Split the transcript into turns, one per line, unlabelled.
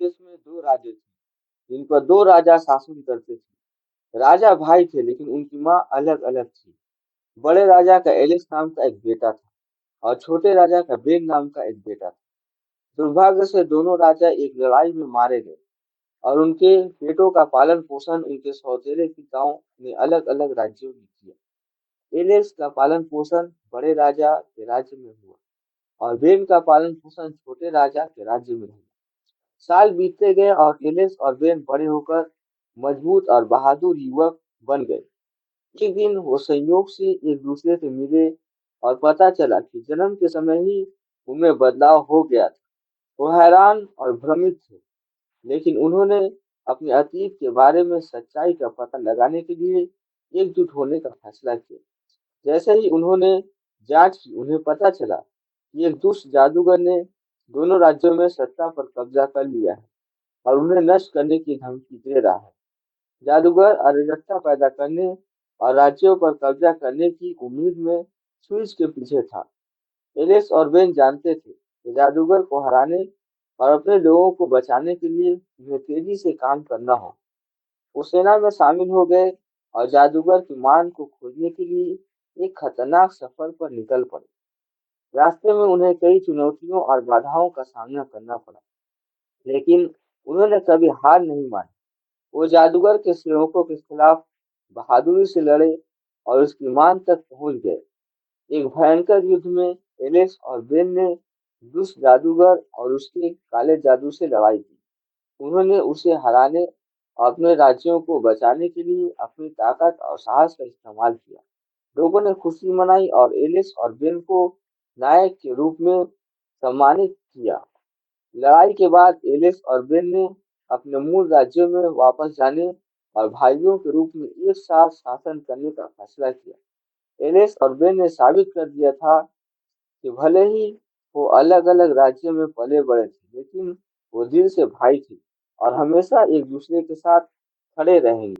देश में दो राज्य थे जिन पर दो राजा शासन करते थे। राजा भाई थे लेकिन उनकी माँ अलग अलग थी। बड़े राजा का एलिस नाम का एक बेटा था और छोटे राजा का बेन नाम का एक बेटा था। दुर्भाग्य से दोनों राजा एक लड़ाई में मारे गए और उनके बेटों का पालन पोषण उनके सौतेले पिताओं ने अलग अलग राज्यों में किया। एलिस का पालन पोषण बड़े राजा के राज्य में हुआ और बेन का पालन पोषण छोटे राजा के राज्य में हुआ। साल बीतते गए और एलिस और बेन बड़े होकर मजबूत और बहादुर युवक बन गए। एक दिन वो संयोग से एक दूसरे से मिले और पता चला कि जन्म के समय ही उनमें बदलाव हो गया था। वो हैरान और भ्रमित थे, लेकिन उन्होंने अपने अतीत के बारे में सच्चाई का पता लगाने के लिए एकजुट होने का फैसला किया। जैसे ही उन्होंने जांच की, उन्हें पता चला कि एक दुष्ट जादूगर ने दोनों राज्यों में सत्ता पर कब्जा कर लिया है और उन्हें नष्ट करने की धमकी दे रहा है। जादूगर अराजकता पैदा करने और राज्यों पर कब्जा करने की उम्मीद में स्विच के पीछे था। एलिस और बेन जानते थे कि जादूगर को हराने और अपने लोगों को बचाने के लिए उन्हें तेजी से काम करना हो। वो सेना में शामिल हो गए और जादूगर की मान को खोजने के लिए एक खतरनाक सफर पर निकल पड़े। रास्ते में उन्हें कई चुनौतियों और बाधाओं का सामना करना पड़ा, लेकिन उन्होंने कभी हार नहीं मानी। वो जादूगर के सेवकों के खिलाफ बहादुरी से लड़े और उसकी मान तक पहुंच गए। एक भयंकर युद्ध में एलिस और बेन ने दुष्ट जादूगर और उसके काले जादू से लड़ाई की। उन्होंने उसे हराने और अपने राज्यों को बचाने के लिए अपनी ताकत और साहस का इस्तेमाल किया। लोगों ने खुशी मनाई और एलिस और बेन को नायक के रूप में सम्मानित किया। लड़ाई के बाद एलिस और बेन ने अपने मूल राज्यों में वापस जाने और भाइयों के रूप में एक साथ शासन करने का फैसला किया। एलिस और बेन ने साबित कर दिया था कि भले ही वो अलग-अलग राज्यों में पले-बड़े थे, लेकिन वो दिल से भाई थे और हमेशा एक दूसरे के साथ खड़े रहेंगे।